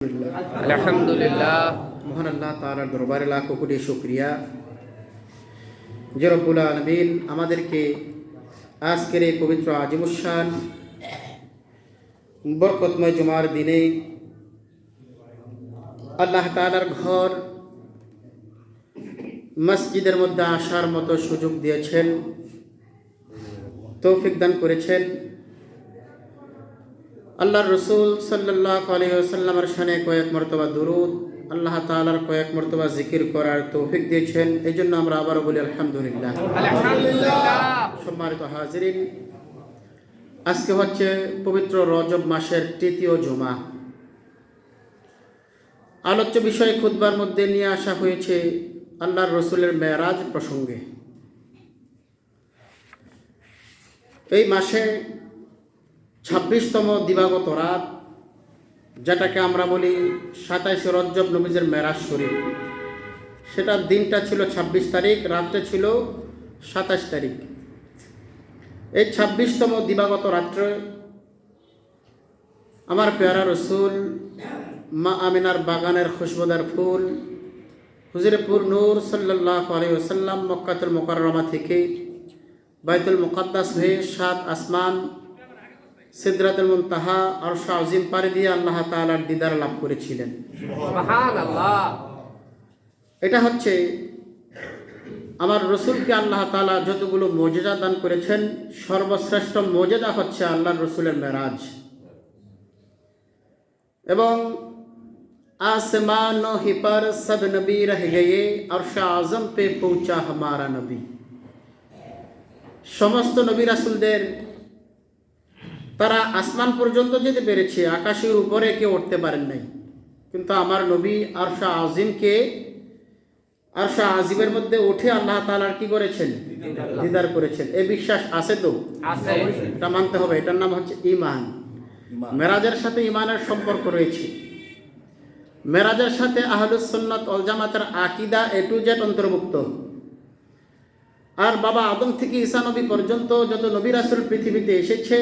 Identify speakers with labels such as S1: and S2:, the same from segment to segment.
S1: আলহামদুলিল্লাহ,
S2: মহান আল্লাহ তাআলার দরবারে লাখো কোটি শুকরিয়া যে রব্বুল আলামিন আমাদেরকে আজকের এই পবিত্র আজিমুশান বরকতময় জুমার দিনে আল্লাহ তাআলার ঘর মসজিদের মধ্যে আসার মতো সুযোগ দিয়েছেন, তৌফিক দান করেছেন। আল্লাহর রসুল সাল্লাল্লাহু আলাইহি ওয়াসাল্লামের শানে কয়েক মর্তবা দুরূদ, আল্লাহ তাআলার কয়েক মর্তবা জিকির করার তৌফিক দিয়েছেন। এই জন্য আমরা আবারও বলি আলহামদুলিল্লাহ। সম্মানিত হাজিরিন, আজকে হচ্ছে পবিত্র রজব মাসের তৃতীয় জুমা। আলোচ্য বিষয় খুতবার মধ্যে নিয়ে আসা হয়েছে আল্লাহর রসুলের মেরাজ প্রসঙ্গে। এই মাসে 26তম দিবাগত রাত, যেটাকে আমরা বলি 27 রজব নবীজের মেরাজ শরীফ, সেটার দিনটা ছিল 26 তারিখ, রাতটা ছিল 27 তারিখ। এই 26তম দিবাগত রাত্রে আমার পেয়ারা রসুল মা আমিনার বাগানের খুশবুদার ফুল হুজুরে পুর নূর সাল্লাল্লাহু আলাইহি ওয়াসাল্লাম মক্কাতুল মুকাররমা থেকে বাইতুল মুকাদ্দাস হয়ে 7 আসমান সিদরাতুল মুনতাহা আরশ আজিম পাড়ি দিয়ে আল্লাহ তাআলার দিদার লাভ করেছিলেন।
S1: সুবহানাল্লাহ।
S2: এটা হচ্ছে আমার রসুলকে আল্লাহ তাআলা যতগুলো মুজিজা দান করেছেন, সর্বশ্রেষ্ঠ মুজিজা হচ্ছে আল্লাহর রসুলের মেরাজ। এবং आसमानों ही पर सब नबी रह गए अर्श आजम पे पहुंचा हमारा नबी। সমস্ত নবী রাসূলদের তারা আসমান পর্যন্ত যেতে পেরেছে, আকাশের উপরে কেউ উঠতে পারেন নাই, কিন্তু আমার নবী আরশ আজিমের মধ্যে উঠে আল্লাহ তাআলার কি করেছেন? দিদার করেছেন। এই বিশ্বাস আছে তো?
S1: আছে।
S2: এটা মানতে হবে। এটার নাম হচ্ছে ঈমান। মেরাজের সাথে ঈমানের সম্পর্ক রয়েছে। মেরাজের সাথে আহলুস সুন্নাত ওয়াল জামাতের আকীদা এ টু জেড অন্তর্ভুক্ত। আর বাবা আদম থেকে ঈসা নবী পর্যন্ত যত নবী রাসূল পৃথিবীতে এসেছে,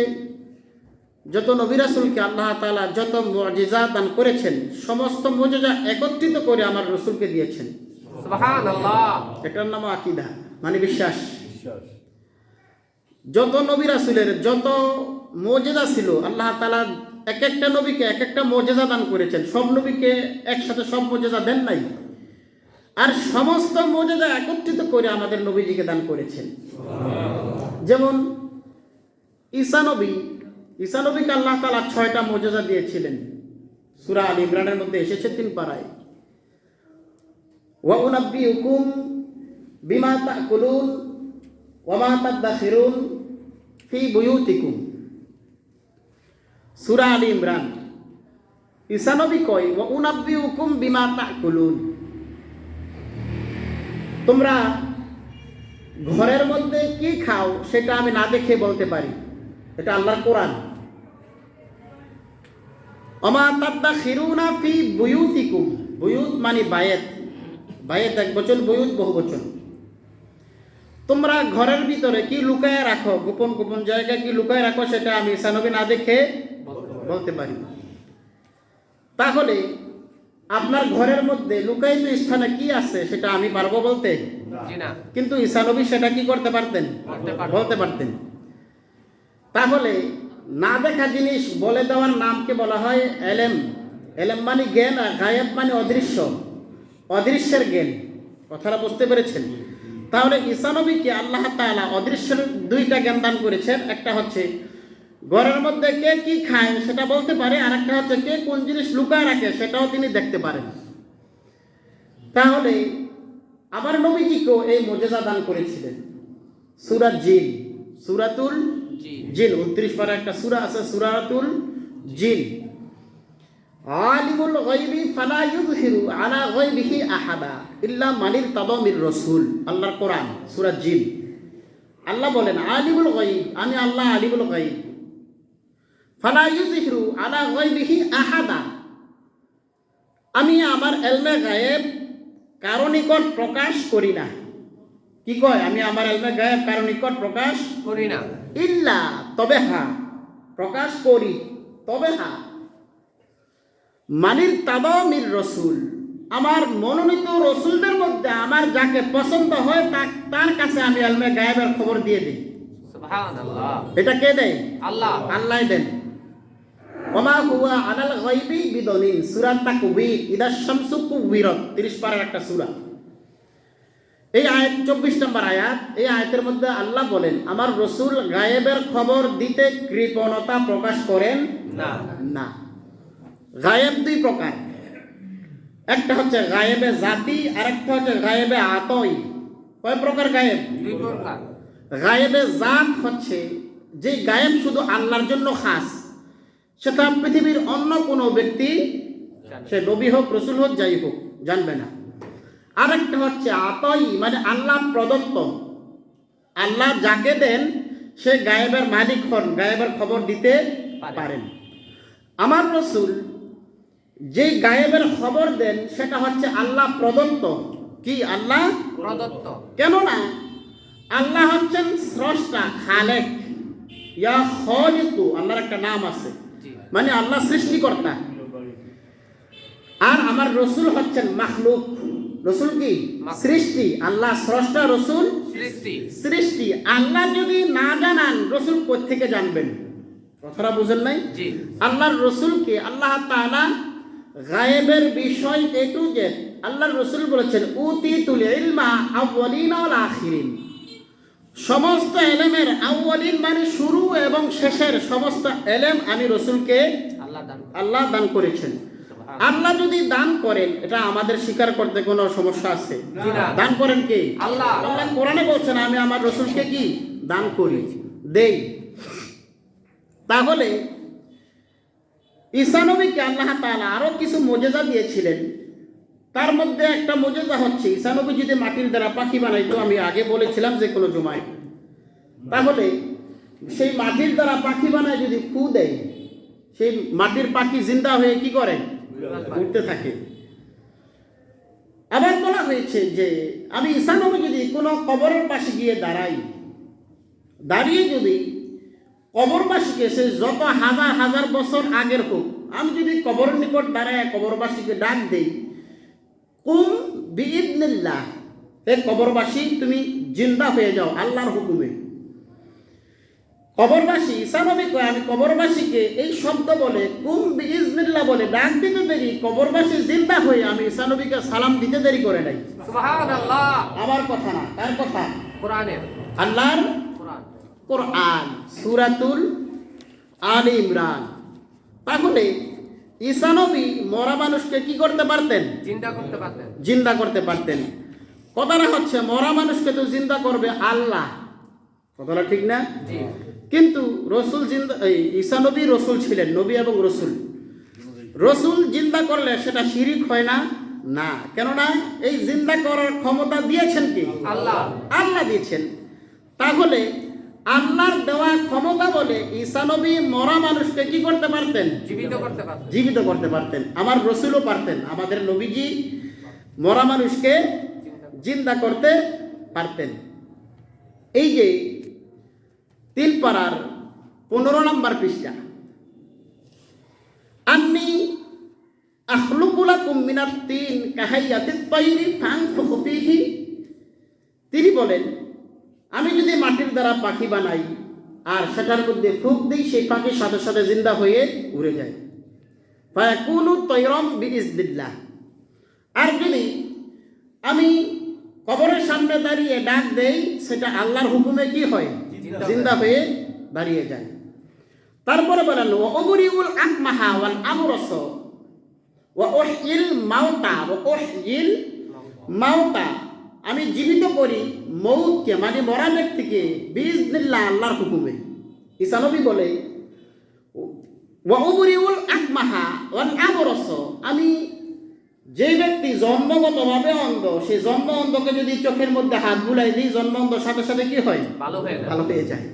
S2: যত নবী রাসূলকে আল্লাহ তাআলা যত মুজিজা দান করেছেন, সমস্ত মুজিজা একত্রিত করে আমার রসুলকে দিয়েছেন।
S1: সুবহানাল্লাহ।
S2: এটার নাম আকীদা, মানে বিশ্বাস। যত নবী রাসূলের যত মুজিজা ছিল, আল্লাহ তাআলা এক একটা নবীকে এক একটা মুজিজা দান করেছেন। সব নবীকে একসাথে সব মুজিজা দেন নাই, আর সমস্ত মুজিজা একত্রিত করে আমাদের নবীজিকে দান করেছেন। যেমন ঈসা নবীকে আল্লাহ তাআলা 6টা মুজিজা দিয়েছিলেন। সূরা আল ইমরানের মধ্যে এসেছে 3 পারায়, ওয়া উনাব্বিউকুম বিমা তাকুলুন ওয়া মা তাদাখিরুন ফি বুয়ুতিকুম। সূরা আল ইমরান। ঈসা নবী কয় ওয়া উনাব্বিউকুম বিমা তাকুলুন, তোমরা ঘরের মধ্যে কি খাও সেটা আমি না দেখে বলতে পারি। এটা আল্লাহর কোরআন। ওমা তাদাখিরুনা ফি বুয়ুতিকুম, বুয়ুত মানে বায়াত, বায়াত এক বচন, বুয়ুত বহু বচন। তোমরা ঘরের ভিতরে কি লুকায় রাখো, গোপন গোপন জায়গায় কি লুকায় রাখো, সেটা আমি ঈসা নবী না দেখে বলতে পারি। তাহলে আপনার ঘরের মধ্যে লুকায়িত স্থানে কি আছে সেটা আমি পারবো বলতে? কিন্তু ঈসা নবী সেটা কি করতে পারতেন? বলতে পারতেন। তাহলে না দেখা জিনিস বলে দেওয়ার নামকে বলা হয় এলেম। এলেম মানে জ্ঞান, আর গায়েব মানে অদৃশ্য, অদৃশ্যের জ্ঞান। কথাটা বুঝতে পেরেছেন? তাহলে ঈসা নবীকে আল্লাহ তাআলা অদৃশ্যের 2টা জ্ঞান দান করেছেন। একটা হচ্ছে ঘরের মধ্যে কে কি খায় সেটা বলতে পারে, আর একটা হচ্ছে কে কোন জিনিস লুকায় রাখে সেটাও তিনি দেখতে পারেন। তাহলে আমার নবীজিকেও এই মুজিজা দান করেছিলেন। সূরা জিন, সূরাতুল জিন 29 পারা একটা সূরা আছে, সূরাতুল জিন। আলিমুল গায়বি ফালা ইউযহিরু আলা গায়বিহি আহাদা ইল্লা মান ইরতাদা মির রাসূল। আল্লাহর কোরআন, সূরা জিন। আল্লাহ বলেন আলিমুল গায়ব, আমি আল্লাহ আলিমুল গায়ব। ফালা ইউযহিরু আলা গায়বিহি আহাদা, আমি আমার ইলমে গায়েব কারো নিকট প্রকাশ করি না। কি কয়? আমি আমার ইলমে গায়েব কারো নিকট প্রকাশ
S1: করি না।
S2: ইল্লা, তবে হ্যাঁ, প্রকাশ করি তবে হ্যাঁ মানির তাদামির রসুল, আমার মনোনীত রসুলদের মধ্যে আমার যাকে পছন্দ হয় তার কাছে আমি আলমে গায়েবের খবর দিয়ে দিই।
S1: সুবহানাল্লাহ।
S2: এটা কে দেয়?
S1: আল্লাহ।
S2: আল্লাহ দেন। ওমা হুয়া আলাল গায়বি বিদনিন, সূরা তাকবীর, ইদা শামসু কুবিরত, 30 পারার একটা সূরা। এই আয়াত 24 নম্বর আয়াত। এই আয়াতের মধ্যে আল্লাহ বলেন আমার রসুল গায়েবের খবর দিতে কৃপণতা প্রকাশ করেন
S1: না।
S2: না। গায়েব দুই প্রকার, একটা হচ্ছে গায়েবে জাতি আর একটা হচ্ছে গায়েবে আতই। কয় প্রকার গায়েব?
S1: দুই প্রকার।
S2: গায়েবে জাত হচ্ছে যে গায়েব শুধু আল্লাহর জন্য খাস, সেটা পৃথিবীর অন্য কোনো ব্যক্তি, সে নবী হোক রসুল হোক যাই হোক, জানবে না। আরেকটা হচ্ছে আতই, মানে আল্লাহ প্রদত্ত, আল্লাহ যাকে দেন সে গায়েবের মালিক হন, গায়েবের খবর দিতে পারেন। আমার রসুল যে গায়েবের খবর দেন সেটা হচ্ছে আল্লাহ প্রদত্ত। কি? আল্লাহ
S1: প্রদত্ত।
S2: কেননা আল্লাহ হচ্ছেন স্রষ্টা, খালেক, ইয়া খালিকু, আল্লাহর একটা নাম আছে,
S1: জি।
S2: মানে আল্লাহ সৃষ্টিকর্তা। আর আমার রসুল হচ্ছেন মাখলুক। রসুল কি? সৃষ্টি। আল্লাহ স্রষ্টা, রসুল
S1: সৃষ্টি।
S2: সৃষ্টি। আল্লাহ যদি না জানান রসুল কোত্থেকে জানবেন? কথাটা বুঝেন নাই?
S1: জি।
S2: আল্লাহর রসুলকে আল্লাহ তাআলা গায়েবের বিষয় এ টু জেড আল্লাহর রসুল বলেছেন উতিতুল ইলমা আউয়ালিন ওয়াল আখিরিন, সমস্ত এলেমের আউয়ালিন মানে শুরু এবং শেষের সমস্ত এলেম আমি রসুলকে আল্লাহ দান করেছেন। আল্লাহ যদি দান করেন, এটা আমাদের স্বীকার করতে কোনো সমস্যা আছে? দান করেন কে?
S1: আল্লাহ।
S2: আল্লাহ কোরআনে বলছেন আমি আমার রসুলকে কি দান করি, দেই। তাহলে ঈসা নবীকে আল্লাহ তাআলা আরো কিছু মুজিজা দিয়েছিলেন। তার মধ্যে একটা মুজিজা হচ্ছে ঈসা নবী যদি মাটির দ্বারা পাখি বানাইতো, আমি আগে বলেছিলাম যে কোনো জুমায়, তাহলে সেই মাটির দ্বারা পাখি বানায় যদি ফু দেয়, সেই মাটির পাখি জিন্দা হয়ে কি করে? উঠতে থাকে। আবার বলা হয়েছে যে আমি ঈসা নবী যদি কোনো কবরের পাশে গিয়ে দাঁড়িয়ে যদি কবরবাসীকে, সে যত হাজার হাজার বছর আগের হোক, আমি যদি কবরের নিকট দাঁড়ায় কবরবাসীকে ডাক দেই, কুম বিইذনিল্লাহ, হে কবরবাসী তুমি জিন্দা হয়ে যাও আল্লাহর হুকুমে। কবরবাসী ঈসা নবী কয় আমি কবরবাসীকে এই শব্দ বলে কুম বিইذনিল্লাহ বলে ডাক দিতে দেরি, কবরবাসী জিন্দা হয়ে আমি ঈসা নবীকে সালাম দিতে দেরি করে নাই।
S1: সুবহানাল্লাহ।
S2: আমার কথা না, কার কথা?
S1: কোরআনের।
S2: আল্লাহর
S1: কোরআন।
S2: কোরআন, সূরাতুল আলে ইমরান। তাহলে ঈসা নবী মরা মানুষকে কি করতে পারতেন?
S1: চিন্তা করতে পারতেন।
S2: জিন্দা করতে পারতেন। কথাটা হচ্ছে মরা মানুষকে তো জিন্দা করবে আল্লাহ, কথাটা ঠিক না?
S1: জি।
S2: কিন্তু রসুল জিন্দা, ঈসা নবী রসুল ছিলেন, নবী এবং রসুল। রসুল জিন্দা করলে সেটা শিরিক হয় না? না। কেননা এই জিন্দা করার ক্ষমতা দিয়েছেন কি?
S1: আল্লাহ।
S2: আল্লাহ দিয়েছেন। তাহলে আল্লাহর দেওয়া ক্ষমতা বলে ঈসা নবী মরা মানুষকে কি করতে পারতেন?
S1: জীবিত করতে পারতেন।
S2: জীবিত করতে পারতেন। আমার রসুলও পারতেন, আমাদের নবীজি মরা মানুষকে জিন্দা করতে পারতেন। এই যে 3 পারার 15 নম্বর পৃষ্ঠা, আন্নি আখলুকু লাকুম মিনাত তিন কাহাইয়াতিত তাইরি ফানফুখু ফীহি, তিনি বলেন আমি যদি মাটির দ্বারা পাখি বানাই আর সেটার মধ্যে ফুঁক দিই, সেই পাখির সাথে সাথে জিন্দা হয়ে উড়ে যায়। ফায়াকুনু তায়রাম বিইذনিল্লাহ। আর যদি আমি কবরের সামনে দাঁড়িয়ে ডাক দেই, সেটা আল্লাহর হুকুমে কি হয়? জিন্দা হয়ে দাঁড়িয়ে যায়। তারপরে বলেন ওয়া উবরিউল আকমাহা ওয়াল আবরাস ওয়া উহইল মাউতা ওয়া উহইল মাউতা, আমি জীবিত করি মৌতকে, মানে মরা ব্যক্তিকে বিইذনিল্লাহ, আল্লাহর হুকুমে। ঈসা নবী বলে ওয়া উবরিউল আকমাহা ওয়াল আবরাস, আমি যে ব্যক্তি জন্মগতভাবে অন্ধ, সেই জন্ম অন্ধকে যদি চোখের মধ্যে হাত বুলাই দিই, জন্ম অন্ধ সাথে সাথে কি হয়? ভালো হয়ে যায়।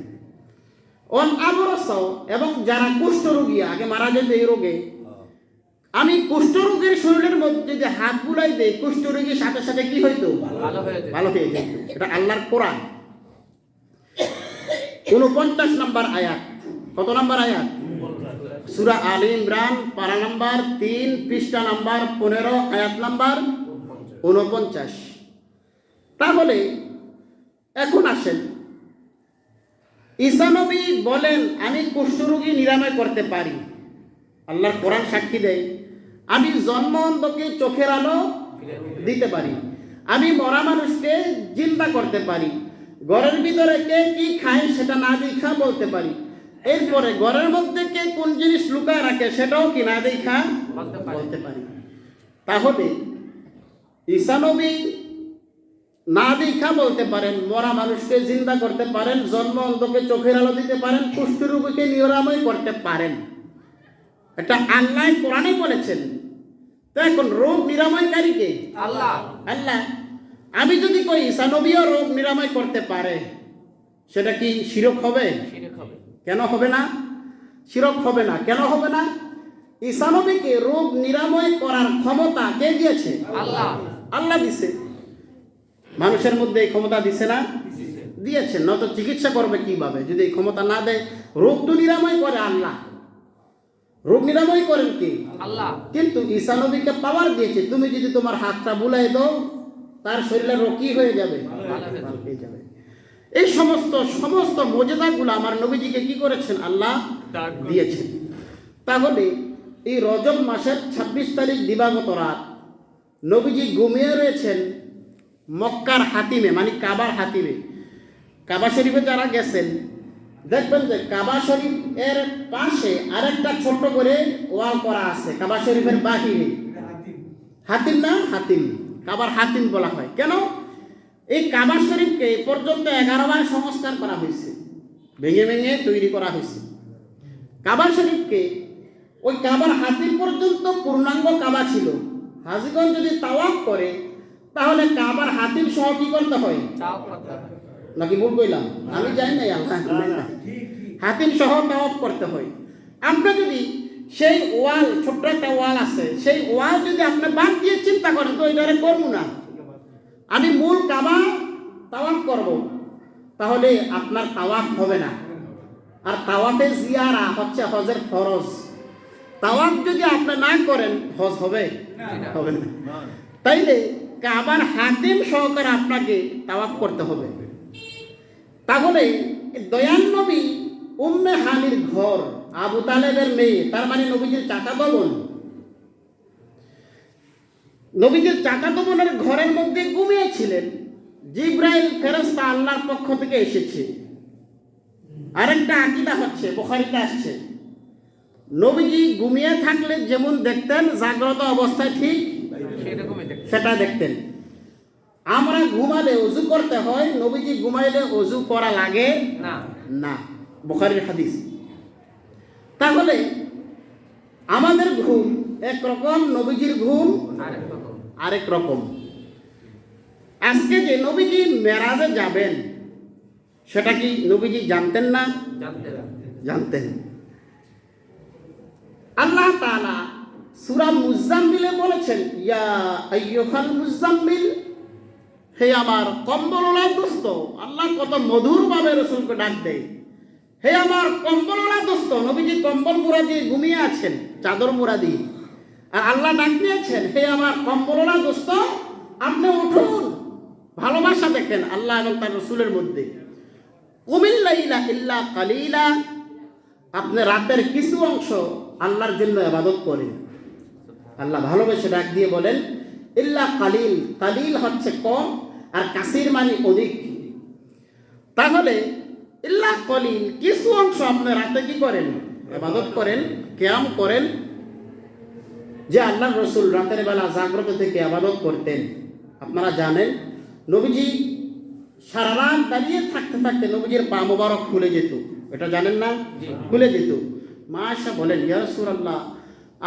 S2: ওয়াল আবরাস, এবং যারা কুষ্ঠরোগী, আগে মারা যেত এই রোগে, আমি কুষ্ঠরোগীর শরীরের মধ্যে যদি হাত বুলাই দেই, কুষ্ঠরোগীর সাথে সাথে কি হইতো? ভালো হয়ে যেত। এটা আল্লাহর কোরআন। 49 নম্বর আয়াত। কত নম্বর আয়াত? সূরা আলে ইমরান পারা নাম্বার 3 পৃষ্ঠা নাম্বার 15 আয়াত নাম্বার 49। তাহলে এখন আসেন, ঈসা নবী বলেন আমি কুষ্ঠরোগী নিরাময় করতে পারি। আল্লাহর কোরআন সাক্ষী দেয় আমি জন্ম অন্ধকে চোখের আলো দিতে পারি, আমি মরা মানুষকে জিন্দা করতে পারি, ঘরের ভিতরে কে কি খায় সেটা না দেখা বলতে পারি, এরপরে ঘরের মধ্যে কে কোন জিনিস লুকায় রাখে সেটাও কি না দেখা বলতে পারি। তাহলে ঈসা নবী না দেখা বলতে পারেন, মরা মানুষকে জিন্দা করতে পারেন, জন্ম অন্ধকে চোখের আলো দিতে পারেন, কুষ্ঠরোগীকে নিরাময় করতে পারেন। এটা আল্লাহ কোরআনে বলেছেন। তো এখন রোগ নিরাময়কারী কে?
S1: আল্লাহ।
S2: আল্লাহ। আমি যদি কই ঈসা নবীও রোগ নিরাময় করতে পারে, সেটা কি শিরক হবে?
S1: শিরক হবে।
S2: কেন হবে না? শিরক হবে না। কেন হবে না? ঈসা নবীকে রোগ নিরাময় করার ক্ষমতা কে দিয়েছে?
S1: আল্লাহ।
S2: আল্লাহ দিছে। মানুষের মধ্যে এই ক্ষমতা দিছে না? দিয়েছেন। নয়তো চিকিৎসা করবে কিভাবে যদি এই ক্ষমতা না দেয়? রোগ তো নিরাময় করে আল্লাহ। রোগ নিরাময় করেন কি?
S1: আল্লাহ।
S2: কিন্তু ঈসা নবীকে পাওয়ার দিয়েছে। তুমি যদি তোমার হাতটা বুলাই দাও, তার শরীরে রোগ কি হয়ে যাবে? ভালো হয়ে যাবে। এই সমস্ত মর্যাদাগুলো আমার নবীজিকে কি করেছেন? আল্লাহ দিয়েছেন। তাহলে এই রজব মাসের 26 তারিখ দিবাগত রাত নবীজি ঘুমিয়ে রয়েছেন মক্কার হাতিমে, মানে কাবার হাতিমে। কাবা শরীফে যারা গেছেন দেখবেন যে কাবা শরীফ এর পাশে আরেকটা ছোট্ট করে ওয়াল করা আছে কাবা শরীফের বাহিরে। হাতিম না? হাতিম। কাবার হাতিম বলা হয়। কেন? এই কাবা শরীফকে এ পর্যন্ত 11 বার সংস্কার করা হয়েছে, ভেঙে ভেঙে তৈরি করা হয়েছে। কাবা শরীফকে ওই কাবার হাতিম পর্যন্ত পূর্ণাঙ্গ কাবা ছিল। হাজিগণ যদি তাওয়াফ করে তাহলে কাবার হাতিম সহ কি করতে হয়? নাকি ভুল কইলাম? আমি জানি না, আল্লাহ। হাতিম সহ তাওয়াফ করতে হয়। আপনি যদি সেই ওয়াল, ছোট্ট একটা ওয়াল আছে, সেই ওয়াল যদি আপনি বাদ দিয়ে চিন্তা করেন তো এটারে করবো না, আমি মূল কাবা তাওয়াফ করব, তাহলে আপনার তাওয়াফ হবে না। আর তাওয়াফে জিয়ারা হচ্ছে হজের ফরজ। তাওয়াফ যদি আপনি না করেন হজ হবে? হবে না। তাইলে কাবার হাতিম সহকারে আপনাকে তাওয়াফ করতে হবে। তাহলে দয়াল নবী উম্মে হানির ঘর, আবু তালেবের মেয়ে, তার মানে নবীজির চাচাতো বোন, নবীজির চাচাতো বোনের ঘরের মধ্যে ঘুমিয়েছিলেন। জিব্রাইল ফেরেশতা আল্লাহর পক্ষ থেকে এসেছে। আরেকটা আকীদা হচ্ছে, বুখারীতে আসছে, নবীজি ঘুমিয়ে থাকলে যেমন দেখতেন জাগ্রত অবস্থায় ঠিক সেটা দেখতেন। আমরা ঘুমালে ওযু করতে হয়, নবীজি ঘুমাইলে ওযু করা লাগে না। বুখারীর হাদিস। তাহলে আমাদের ঘুম একরকম, নবীজির ঘুম আরেক রকম। আজকে যে নবীজি মেরাজে যাবেন সেটা কি নবীজি জানতেন না? জানতেন। আল্লাহ তাআলা সূরা মুজাম্মিলে বলেছেন, ইয়া আইয়ুহাল মুজাম্মিল, হে আমার কম্বলওয়ালা দোস্ত। আল্লাহ কত মধুরভাবে রাসূলকে ডাক দেয়, হে আমার কম্বলওয়ালা দোস্ত। নবীজি কম্বল মুড়া দিয়ে ঘুমিয়ে আছেন, চাদর মুড়া দিয়ে, আর আল্লাহ ডাক দিয়েছেন, হে আমার কম্বলওয়ালা দোস্ত, আপনি উঠুন। ভালোবাসা দেখেন আল্লাহ এবং তার রাসূলের মধ্যে। কুমিল লাইলা ইল্লা কালিলা, আপনি রাতের কিছু অংশ আল্লাহর জন্য ইবাদত করেন। আল্লাহ ভালোবেসে ডাক দিয়ে বলেন ইল্লা কালিল। কালিল হচ্ছে কম, আর কাসির মানে অধিক। তাহলে ইল্লা কলিল, কিছু অংশ আপনি রাতে কি করেন? ইবাদত করেন, কিয়াম করেন। যে আল্লাহর রাসূল রাতের বেলা জাগ্রত থেকে ইবাদত করতেন। আপনারা জানেন নবীজি সারা রাত দাঁড়িয়ে থাকতে থাকতে নবীজির পা মোবারক খুলে যেত। এটা জানেন না? খুলে যেত। মা আয়েশা বলেন, ইয়া রাসূলুল্লাহ,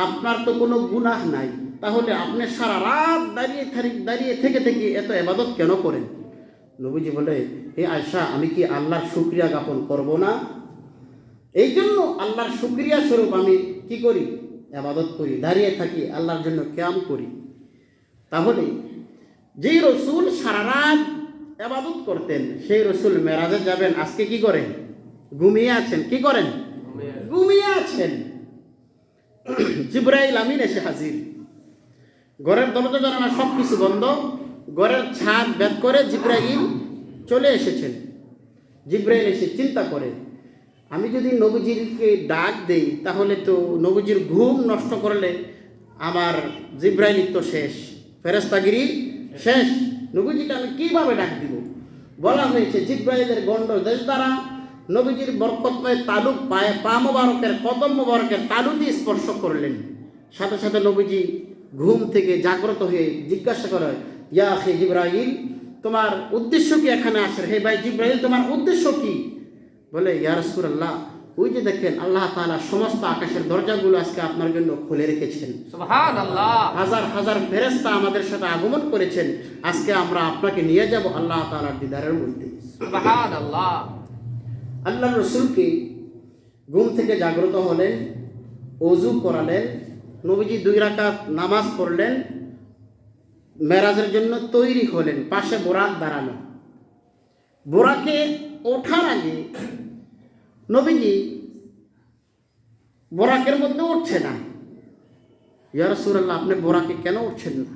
S2: আপনার তো কোনো গুনাহ নাই, তাহলে আপনি সারা রাত দাঁড়িয়ে থেকে এত ইবাদত কেন করেন? নবীজি বলে, হে আয়েশা, আমি কি আল্লাহর শুকরিয়া জ্ঞাপন করব না? এই জন্য আল্লাহর শুকরিয়া স্বরূপ আমি কি করি? ইবাদত করি, দাঁড়িয়ে থাকি, আল্লাহর জন্য কিয়াম করি। তাহলে যেই রাসূল সারা রাত ইবাদত করতেন, সেই রাসূল মেরাজে যাবেন, আজকে কি করেন? ঘুমিয়ে আছেন। কি করেন? ঘুমিয়ে আছেন। জিবরাইল আমিন এসে হাজির। ঘরের দরজা জানালা সব কিছু বন্ধ, ঘরের ছাদ ভেদ করে জিবরাইল চলে এসেছেন। জিবরাইল এসে চিন্তা করে, আমি যদি নবীজিকে ডাক দেই তাহলে তো নবীজির ঘুম নষ্ট করলে আমার জিবরাইল তো শেষ, ফেরেশতাগিরি শেষ, নবীজিকে আমি কীভাবে ডাক দিব। বলা হয়েছে জিবরাইলের গণ্ড দেশ দ্বারা নবীজির বরকতময় তালুক পায়ে পা মোবারকের কদম মোবারকের তালুটি স্পর্শ করলেন। সাথে সাথে নবীজি ঘুম থেকে জাগ্রত হয়ে জিজ্ঞাসা করে, ইয়া আখি জিবরাইল, তোমার উদ্দেশ্য কি এখানে আসার? হে ভাই জিবরাইল, তোমার উদ্দেশ্য কি? বলে, ইয়া রাসূলুল্লাহ, ওই যে দেখেন আল্লাহ তাআলা সমস্ত আকাশের দরজাগুলো আজকে আপনার জন্য খুলে রেখেছেন।
S1: সুবহানাল্লাহ।
S2: হাজার হাজার ফেরেশতা আমাদের সাথে আগমন করেছেন, আজকে আমরা আপনাকে নিয়ে যাব আল্লাহ তাআলার দিদারের মধ্যে।
S1: সুবহানাল্লাহ।
S2: আল্লাহ রসুলকে ঘুম থেকে জাগ্রত হলেন, ওযু করালেন, নবীজি 2 রাকাত নামাজ পড়লেন, মেরাজের জন্য তৈরি হলেন। পাশে বোরাক দাঁড়ানো। বোরাকে ওঠার আগে নবীজি বোরাকের মধ্যে উঠছে না। ইয়া রাসূলুল্লাহ, আপনি বোরাকে কেন উঠছেন না?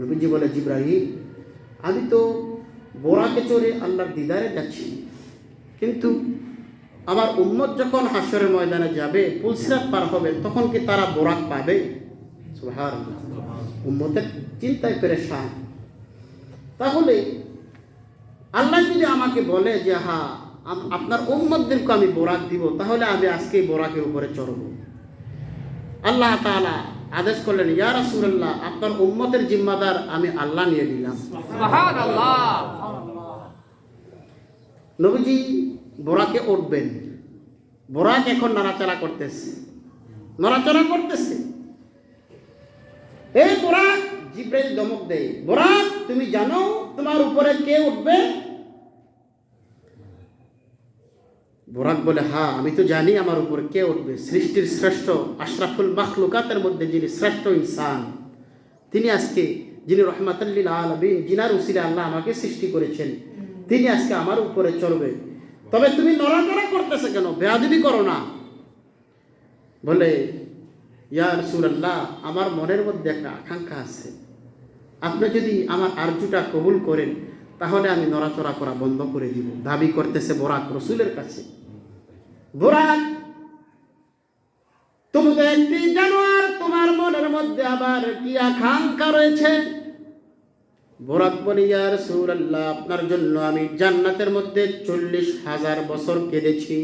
S2: নবীজি বলে, জিবরাইল, আমি তো বোরাকে চড়ে আল্লাহর দিদারে যাচ্ছি, কিন্তু আমার উম্মত যখন হাসরের ময়দানে যাবে, পুলসিরাত পার হবে, তখন কি তারা বোরাক পাবে? সুবহানাল্লাহ। উম্মতের চিন্তায় পেরেশান। তাহলে আল্লাহ যদি আমাকে বলে যে হ্যাঁ আপনার উম্মতদেরকে আমি বোরাক দিব, তাহলে আমি আজকে বোরাকের উপরে চড়ব। আল্লাহ তাআলা আদেশ করলেন, ইয়া রাসূলুল্লাহ, আপনার উম্মতের জিম্মাদার আমি আল্লাহ নিয়ে নিলাম।
S1: সুবহানাল্লাহ।
S2: নবীজি বোরাকে উঠবেন। বোরাক এখন নড়াচড়া করতেছে। এই বোরাক, জিবরাইল ধমক দেয়, বোরাক, তুমি জানো তোমার উপরে কে উঠবে? বোরাক বলে, হ্যাঁ আমি তো জানি আমার উপরে কে উঠবে। সৃষ্টির শ্রেষ্ঠ আশরাফুল মাখলুকাতের মধ্যে যিনি শ্রেষ্ঠ ইনসান, তিনি আজকে, যিনি রহমাতুল লিল আলামিন, যিনার উসিলায় আল্লাহ আমাকে সৃষ্টি করেছেন, তিনি আজকে আমার উপরে চড়বে। তবে তুমি নড়াচড়া করতেছে কেন? বেয়াদবি করো না। বলে, ইয়া রাসূলুল্লাহ, আমার মনের মধ্যে একটা আকাঙ্ক্ষা আছে, আপনি যদি আমার আরজুটা কবুল করেন তাহলে আমি নড়াচড়া করা বন্ধ করে দিব। দাবি করতেছে বোরাক রসুলের কাছে। বোরাক, তুমি তো একটি জানোয়ার, তোমার মনের মধ্যে আবার কি আকাঙ্ক্ষা রয়েছে? বোরাক বলে, ইয়া রাসূলুল্লাহ, আপনার জন্য আমি জান্নাতের মধ্যে 40,000 বছর কেঁদেছি।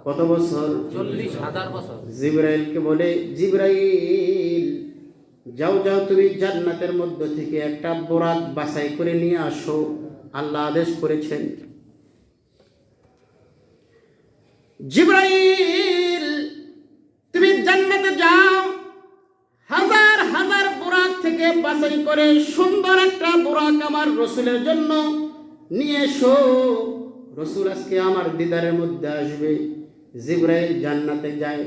S2: কত বছর?
S1: 40,000 বছর।
S2: জিবরাইলকে বলে, জিবরাইল, যাও তুমি জান্নাতের মধ্য থেকে একটা বোরাক বাছাই করে নিয়ে আসো, আল্লাহ আদেশ করেছেন। জিবরাইল, তুমি জান্নাতে যাও, হাজার হাজার বোরাক থেকে বাছাই করে সুন্দর একটা বোরাক আমার রসুলের জন্য নিয়ে এসো। রসুল আজকে আমার দিদারের মধ্যে আসবে। জিবরাইল জান্নাতে যায়।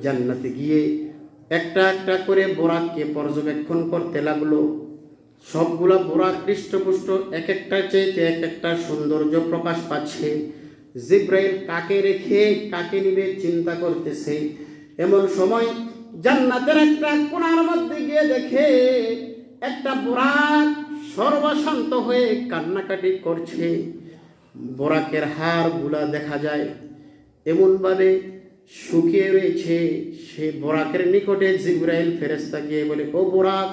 S2: জান্নাতে গিয়ে একটা একটা করে বোরাককে পর্যবেক্ষণ করতে লাগলো। সবগুলা বোরাক হৃষ্টপুষ্ট, এক একটা চাইতে এক একটা সৌন্দর্য প্রকাশ পাচ্ছে। জিবরাইল কাকে রেখে কাকে নিবে চিন্তা করতেছে। এমন সময় জান্নাতের একটা কোণার মধ্যে গিয়ে দেখে একটা বোরাক সর্বশান্ত হয়ে কান্নাকাটি করছে। বোরাকের হাড়গুলা দেখা যায় এমনভাবে শুকিয়ে রয়েছে। সে বোরাকের নিকটে জিবরাইল ফেরেশতা গিয়ে বলে, ও বোরাক,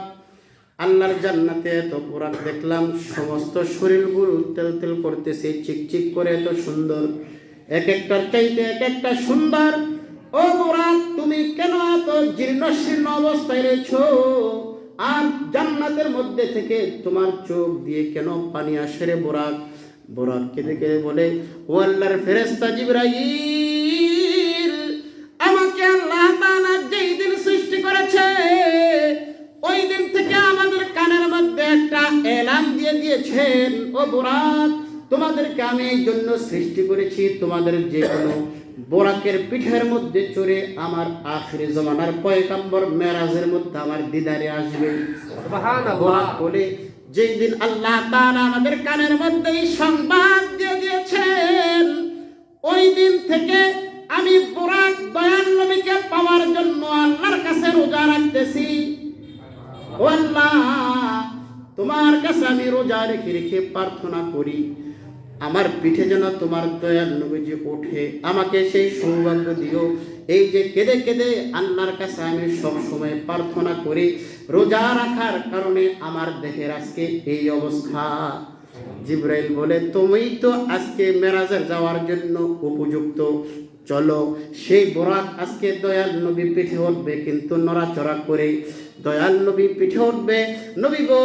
S2: আল্লাহর জান্নাতে এত বোরাক দেখলাম, সমস্ত শরীরগুলো তেল করতেছে, চিকচিক করে, এত সুন্দর, এক একটার চাইতে এক একটা সুন্দর। ও বোরাক, তুমি কেন এত জীর্ণশীর্ণ অবস্থায় রয়েছো? আর জান্নাতের মধ্যে থেকে তোমার চোখ দিয়ে কেন পানি আসে রে বোরাক? বোরাক কেঁদে কেঁদে বলে, ও আল্লাহর ফেরেশতা জিবরাইল, আমাকে আল্লাহ তাআলা যেই দিন সৃষ্টি করেছে ওই দিন থেকে আমাদের কানের মধ্যে একটা এলান দিয়ে দিয়েছেন, ও বোরাক, তোমাদেরকে আমি এই জন্য সৃষ্টি করেছি, তোমাদের যে কোনো বোরাকের পিঠের মধ্যে চড়ে আমার আখিরি জামানার পয়গম্বর মেরাজের মধ্যে আমার দিদারে আসবে।
S1: সুবহানাল্লাহ।
S2: বোরাক বলে, যেই দিন আল্লাহ তাআলা আমাদের কানের মধ্যে এই সংবাদ দিয়ে দিয়েছেন, ওই দিন থেকে আমি বুরাক দয়াল নবীকে পাওয়ার জন্য আল্লাহর কাছে রোজা রাখতেছি। ও আল্লাহ, তোমার কাছে আমি রোজা রেখে রেখে প্রার্থনা করি আমার পিঠে যেন তোমার দয়াল নবীজি ওঠে, আমাকে সেই সৌভাগ্য দিও। এই যে কেঁদে কেঁদে আল্লাহর কাছে আমি সব সময় প্রার্থনা করি, রোজা রাখার কারণে আমার দেহের আজকে এই অবস্থা। জিবরাইল বলে, তুমি তো আজকে মেরাজে যাওয়ার জন্য উপযুক্ত, চলো। সেই বোরাক আজকে দয়াল নবী পিঠে উঠবে, কিন্তু নড়াচড়া করে দয়াল নবী পিঠে উঠবে। নবী গো,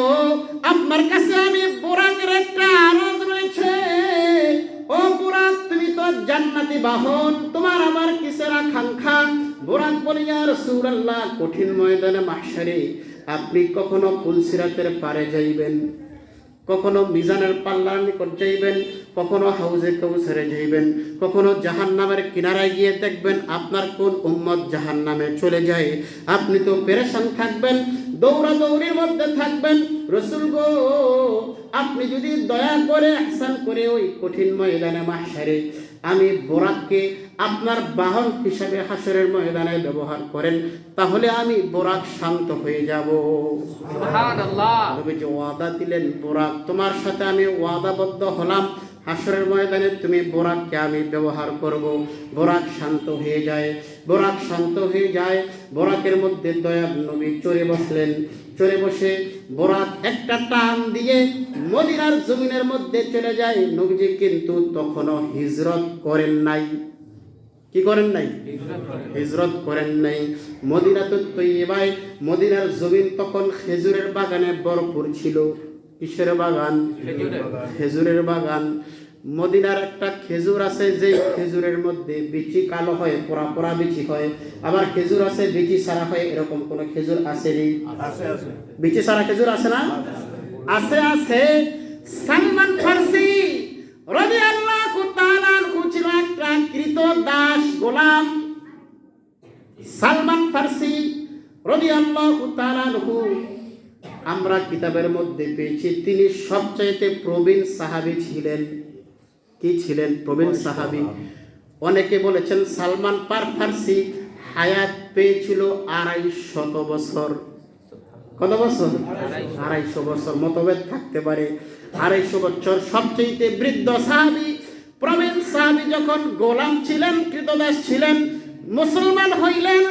S2: আপনার কাছে আমি বোরাকের একটা আরজ রয়েছে। ও বোরাক, তুমি তো জান্নাতি বাহন, তোমার আমার কিসের আকাঙ্ক্ষা? বোরাক বলে, ইয়া রাসূলুল্লাহ, কঠিন ময়দানে মাহশারে আপনি কখনো পুলসিরাতের পারে যাইবেন, কখনো মিজানের পাল্লার নিকট যাইবেন, কখনো হাউজে কাউসারে যাইবেন, কখনো জাহান্নামের কিনারায় গিয়ে দেখবেন আপনার কোন উম্মত জাহান্নামে চলে যায়। আপনি তো পেরেশান থাকবেন, দৌড়াদৌড়ির মধ্যে থাকবেন। রাসূল গো, আপনি যদি দয়া করে ইহসান করে ওই কঠিন ময়দানে মাহশারে আমি বোরাককে আপনার বাহন হিসাবে হাসরের ময়দানে ব্যবহার করেন, তাহলে আমি বোরাক শান্ত হয়ে যাব।
S1: সুবহানাল্লাহ।
S2: নবীজি ওয়াদা দিলেন, বোরাক তোমার সাথে আমি ওয়াদাবদ্ধ হলাম, হাসরের ময়দানে তুমি বোরাককে আমি ব্যবহার করব। বোরাক শান্ত হয়ে যায়, বোরাক শান্ত হয়ে যায়। বোরাকের মধ্যে দয়াল নবী চড়ে বসলেন। চড়ে বসে বোরাক একটা টান দিয়ে মদিনার জমিনের মধ্যে চলে যায়। নবীজি কিন্তু তখনও হিজরত করেন নাই। কি করেন নাই? হিজরত করেন নাই। মদিনাতুত তৈয়বায় মদিনার জমিন তখন খেজুরের বাগানে ভরপুর ছিল। কিসের বাগান? খেজুরের বাগান। মদিনার একটা খেজুর আছে যে খেজুরের মধ্যে বিচি কালো হয়, পোড়া পোড়া বিচি হয়। আবার খেজুর আছে বিচি সারা হয়, এরকম কোন খেজুর আছে নি? বিচি সারা খেজুর আছে না? আছে, আছে। সালমান ফারসি রাদিয়াল্লাহু তাআলা আনহু ছিল একটা কৃতদাস গোলাম। সালমান ফারসি রাদিয়াল্লাহু তাআলা আনহু, আমরা কিতাবের মধ্যে পেয়েছি তিনি সবচাইতে প্রবীণ সাহাবী ছিলেন। কি ছিলেন? প্রবীণ সাহাবী। অনেকে বলেছেন সালমান ফারসি হায়াত পেয়েছিল 250 বছর। কত বছর? 250 বছর। মতভেদ থাকতে পারে। 250 বছর। সবচেয়ে বৃদ্ধ সাহাবী, প্রবীণ সাহাবী যখন গোলাম ছিলেন, কৃতদাস ছিলেন, মুসলমান হইলেন।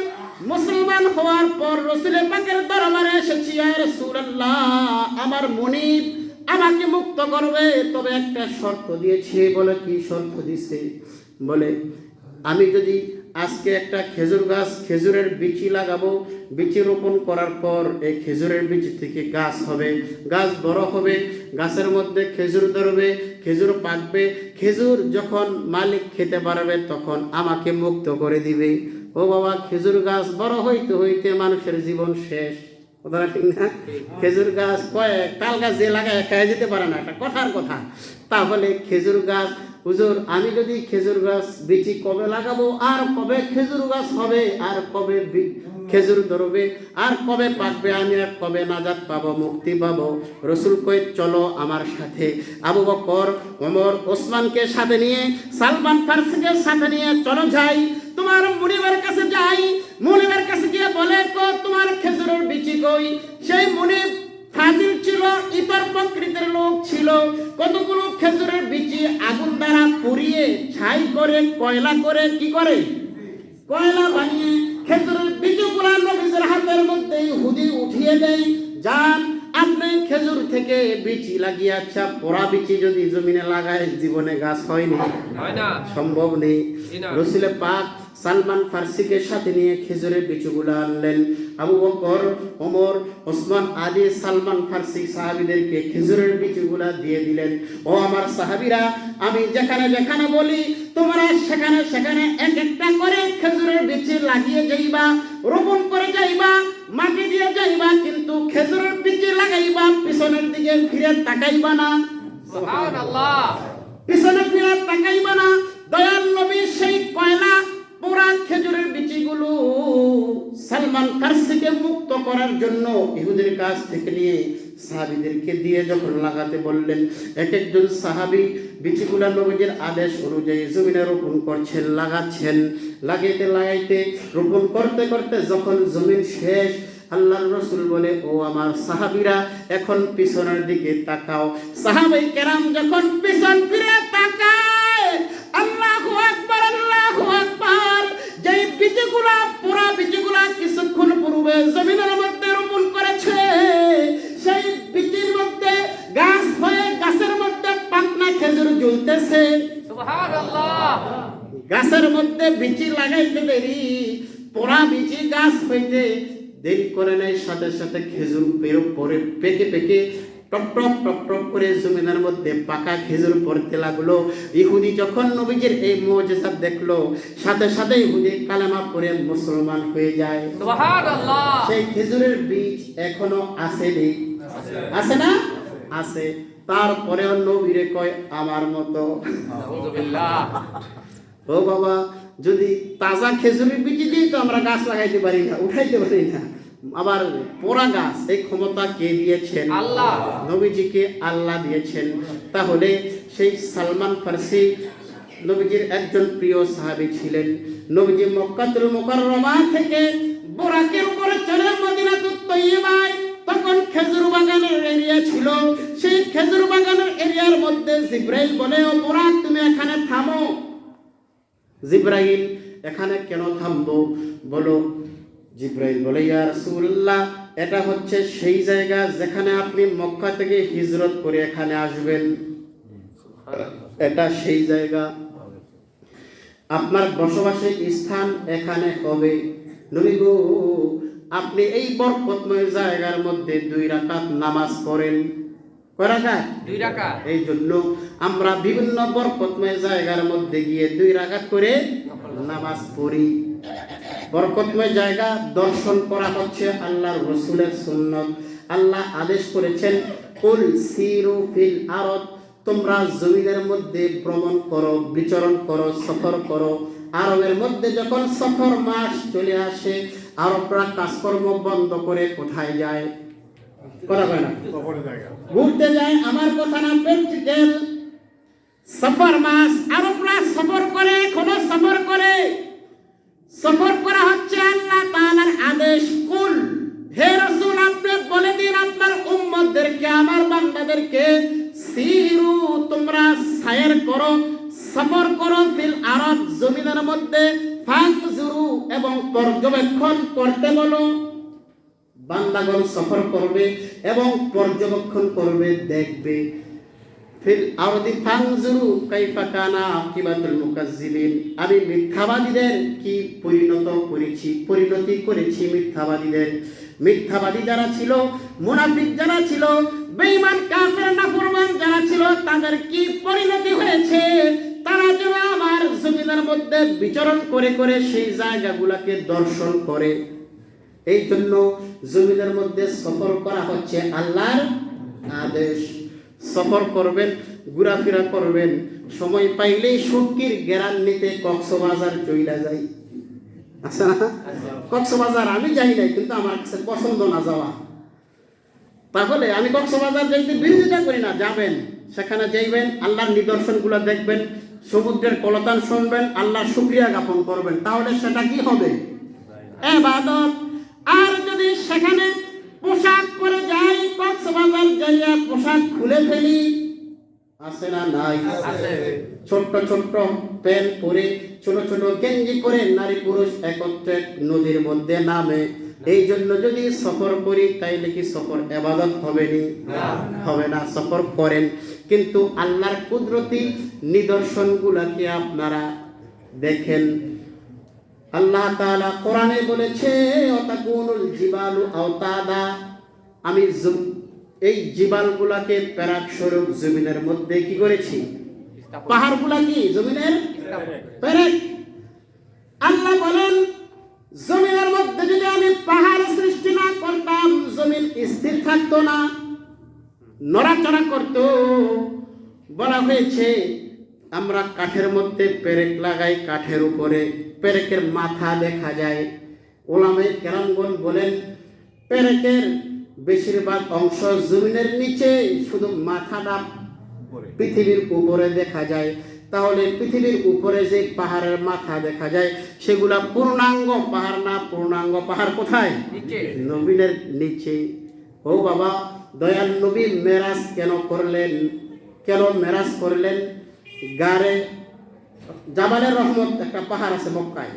S2: মুসলমান হওয়ার পর রাসূল পাকের দরবারে এসেছি, ইয়া রাসূলুল্লাহ, আমার মুনিব আমাকে মুক্ত করবে, তবে একটা শর্ত দিয়েছে। বলে, কি শর্ত দিছে? বলে, আমি যদি আজকে একটা খেজুর গাছ, খেজুরের বিচি লাগাবো, বিচি রোপণ করার পর এই খেজুরের বিচি থেকে গাছ হবে, গাছ বড় হবে, গাছের মধ্যে খেজুর ধরবে, খেজুর পাকবে, খেজুর যখন মালিক খেতে পারবে তখন আমাকে মুক্ত করে দিবে। ও বাবা, খেজুর গাছ বড় হইতে হইতে মানুষের জীবন শেষ। কথাটা ঠিক না? খেজুর গাছ কয়েক তাল গাছ যে লাগায় খেয়ে যেতে পারে না, একটা কথার কথা। তাহলে খেজুর গাছ, হুজুর আমি যদি খেজুর গাছ বিচি কবে লাগাবো, আর কবে খেজুর গাছ হবে, আর কবে খেজুর ধরবে, আর কবে পাকবে, আমি আর কবে নাজাত পাবো, মুক্তি পাবো? রাসূল কই, চলো আমার সাথে। আবু বকর, ওমর, ওসমানকে সাথে নিয়ে, সালমান ফারসিকে সাথে নিয়ে চলো যাই, তোমার মুনিবের কাছে যাই। মুনিবের কাছে গিয়ে বলে, তোমার খেজুরের বিচি কই? সেই মুনিব ফাজিল ছিল, ইতর প্রকৃতির লোক ছিল। কতগুলো খেজুরের বিচি আগুন দ্বারা পুড়িয়ে ছাই করে, কয়লা করে, কি করে? কয়লা বানিয়ে খেজুরের বিচিগুলো নবীর হাতের মধ্যে হুদি উঠিয়ে দেয়। যান, আপনি খেজুর থেকে বিচি লাগিয়ে, আচ্ছা পোড়া বিচি যদি জমিনে লাগায় জীবনে গাছ হয়নি, সম্ভব নেই। রাসূল পাক সালমান ফারসিকে সাথে নিয়ে খেজুরের বিচিগুলো আনলেন। আবু বকর, ওমর, ওসমান আলী সালমান ফারসি সাহাবীদেরকে খেজুরের বিচিগুলো দিয়ে দিলেন। ও আমার সাহাবীরা, আমি যেখানে যেখানে বলি তোমরা সেখানে সেখানে এক একটা করে খেজুরের বিচি লাগিয়ে যাইবা, রোপণ করে যাইবা, মাটি দিয়ে যাইবা, কিন্তু খেজুরের বিচি লাগাইবা, পিছনের দিকে ফিরে তাকাইবা না।
S1: সুবহানাল্লাহ।
S2: পিছনে ফিরে তাকাইবা না। দয়াল নবী সেই কয়লা পোড়া খেজুরের বিচিগুলো সালমান ফার্সিকে মুক্ত করার জন্য ইহুদের কাছ থেকে নিয়ে সাহাবীদেরকে দিয়ে যখন লাগাতে বললেন, এক একজন সাহাবী বিচিগুলা নবীজির আদেশ অনুযায়ী জমিনে রোপণ করছেন, লাগাচ্ছেন। লাগাইতে রোপণ করতে করতে যখন জমিন শেষ, আল্লাহর রাসূল বলে, ও আমার সাহাবীরা, এখন পিছনের দিকে তাকাও। সাহাবায়ে কেরাম যখন পিছন ফিরে তাকায়, আল্লাহু আকবার, আল্লাহু আকবার, যেই বীজগুলা, পুরা বীজগুলা কিছুক্ষণ পূর্বে জমিনের মধ্যে রোপণ করেছে, সেই বীজের মধ্যে গাছ হয়ে গাছের মধ্যে পাকনা খেজুর ঝুলতেছে।
S1: সুবহানাল্লাহ।
S2: গাছের মধ্যে বীজ লাগাইতে দেরি, পোড়া বীজ গাছ হইতে দেরি করে নেয়, সাথে সাথে খেজুর পরে পেকে পেকে টপ টপ টপ টপ করে জমিনের মধ্যে পাকা খেজুর পড়তে লাগলো। ইহুদি যখন নবীজির এই মুজিজা দেখলো, সাথে সাথে ইহুদি কালেমা পড়ে মুসলমান হয়ে যায়।
S1: সুবহানাল্লাহ।
S2: সেই খেজুরের বীজ এখনো আছে, আছে না? আছে। তারপরেও নবীরে কয় আমার মতো।
S1: আউযুবিল্লাহ।
S2: ও বাবা, যদি তাজা খেজুরের বীজ দিয়ে তো আমরা গাছ লাগাইতে পারি না, উঠাইতে পারি না, আবার পোড়া গাছ, এই ক্ষমতা কে দিয়েছেন?
S1: আল্লাহ।
S2: নবীজিকে আল্লাহ দিয়েছেন। তাহলে সেই সালমান ফার্সি নবীজির একজন প্রিয় সাহাবী ছিলেন। নবীজি মক্কাতুল মুকাররমা থেকে বোরাকের উপরে চলে মদিনাতুত তয়্যিবায়, তখন খেজুর বাগানের এরিয়া ছিল। সেই খেজুর বাগানের এরিয়ার মধ্যে জিবরাইল বলে, ও বোরাক, তুমি এখানে থামো। জিবরাইল, এখানে কেন থামবো বলো? জিবরাইল বলে, ইয়া রাসূলুল্লাহ, এটা হচ্ছে সেই জায়গা যেখানে আপনি মক্কা থেকে হিজরত করে এখানে আসবেন। এটা সেই জায়গা, আপনার বসবাসের স্থান এখানে হবে। নবী গো, আপনি এই বরকতময় জায়গার মধ্যে 2 রাকাত নামাজ পড়েন। কয় রাকাত?
S1: 2 রাকাত।
S2: এই জন্য আমরা বিভিন্ন বরকতময় জায়গার মধ্যে গিয়ে 2 রাকাত করে নামাজ পড়ি। বরকতময় জায়গা দর্শন করা হচ্ছে আল্লাহর রাসূলের সুন্নাত। আল্লাহ আদেশ করেছেন, কুল সিরু ফিল আরদ, তোমরা জমিনের মধ্যে ভ্রমণ করো, বিচরণ করো, সফর করো। আরবের মধ্যে যখন সফর মাস চলে আসে, আরবরা কাজকর্ম বন্ধ করে কোথায় যায়? করা হয় না, ঘুরতে যায়। আমার কথা না, প্র্যাকটিক্যাল। সফর মাস, আরবরা সফর করে, এখনো সফর করে। সফর করা হচ্ছে আল্লাহ তাআলার আদেশ। কুল, হে রাসূল, আপনি বলে দিন আপনার উম্মতদেরকে, আমার বান্দাদেরকে, সিরু, তোমরা সায়ের করো, সফর করো, ফিল আরব, জমিনের মধ্যে, ফানজুরু, এবং পর্যবেক্ষণ করতে বলো। বান্দাগণ সফর করবে এবং পর্যবেক্ষণ করবে, দেখবে। ফিল আরদি ফানজুরু কাইফা কানা আকিবাতুল মুকাজ্জিবিন, আমি মিথ্যাবাদীদের কি পরিণতি করেছি মিথ্যাবাদীদের। মিথ্যাবাদী যারা ছিল, মুনাফিক যারা ছিল, বেঈমান কাফের নাফরমান যারা ছিল, তাদের কি পরিণতি হয়েছে? তারা যেন আমার জমিনের মধ্যে বিচরণ করে করে সেই জায়গাগুলোকে দর্শন করে। এই জন্য জমিনের মধ্যে সফর করা হচ্ছে আল্লাহর আদেশ। সফর করবেন, ঘোরাফেরা করবেন, সময় পাইলেই শুটকির গেরান নিতে কক্সবাজার চইলা যাই। আচ্ছা না? কক্সবাজার আমি যাই নাই, কিন্তু আমার কাছে পছন্দ না যাওয়া। তাহলে আমি কক্সবাজার যাইতে বিরোধিতা করি না, যাবেন, সেখানে যাইবেন, আল্লাহর নিদর্শনগুলো দেখবেন, সমুদ্রের কলতান শুনবেন, আল্লাহর শুকরিয়া জ্ঞাপন করবেন। তাহলে সেটা কি হবে? ইবাদত। আর যদি সেখানে পোশাক পরে যাই, কক্সবাজার যাইয়া পোশাক খুলে ফেলি, আছে না? নাই। ছোট্ট ছোট্ট প্যান্ট পরে, ছোট ছোট গেঞ্জি পরে নারী পুরুষ একত্রে নদীর মধ্যে নামে। এই জন্য যদি সফর করি, তাইলে কি সফর ইবাদত হবে না? হবে না। সফর করেন, কিন্তু আল্লাহর কুদরতি নিদর্শনগুলোকে আপনারা দেখেন। আল্লাহ তাআলা কোরআনে বলেছে, ওয়াতাকুনুল জিবালু আওতাদা, আমি এই জিবালগুলোকে প্যারাক স্বরূপ জমিনের মধ্যে কি করেছি? পাহাড়গুলা কি জমিনের প্যারাক। আল্লাহ বলেন, জমিনের মধ্যে যদি আমি পাহাড় সৃষ্টি না করতাম, জমিন স্থির থাকতো না, নড়াচড়া করতো। বলা হয়েছে আমরা কাঠের মধ্যে পেরেক লাগাই, কাঠের উপরে পেরেকের মাথা দেখা যায়। ওলামায়ে কেরামগণ বলেন পেরেকের বেশিরভাগ অংশ জমিনের নিচে, শুধু মাথাটা পৃথিবীর উপরে দেখা যায়। তাহলে পৃথিবীর উপরে যে পাহাড়ের মাথা দেখা যায় সেগুলা পূর্ণাঙ্গ পাহাড় না, পূর্ণাঙ্গ পাহাড় কোথায়?
S1: নিচে।
S2: নবীনের নিচে। ও বাবা, দয়াল নবী মেরাজ কেন করলেন? কেন মেরাজ করলেন? গারে জাবালে রহমত একটা পাহাড় আছে মক্কায়,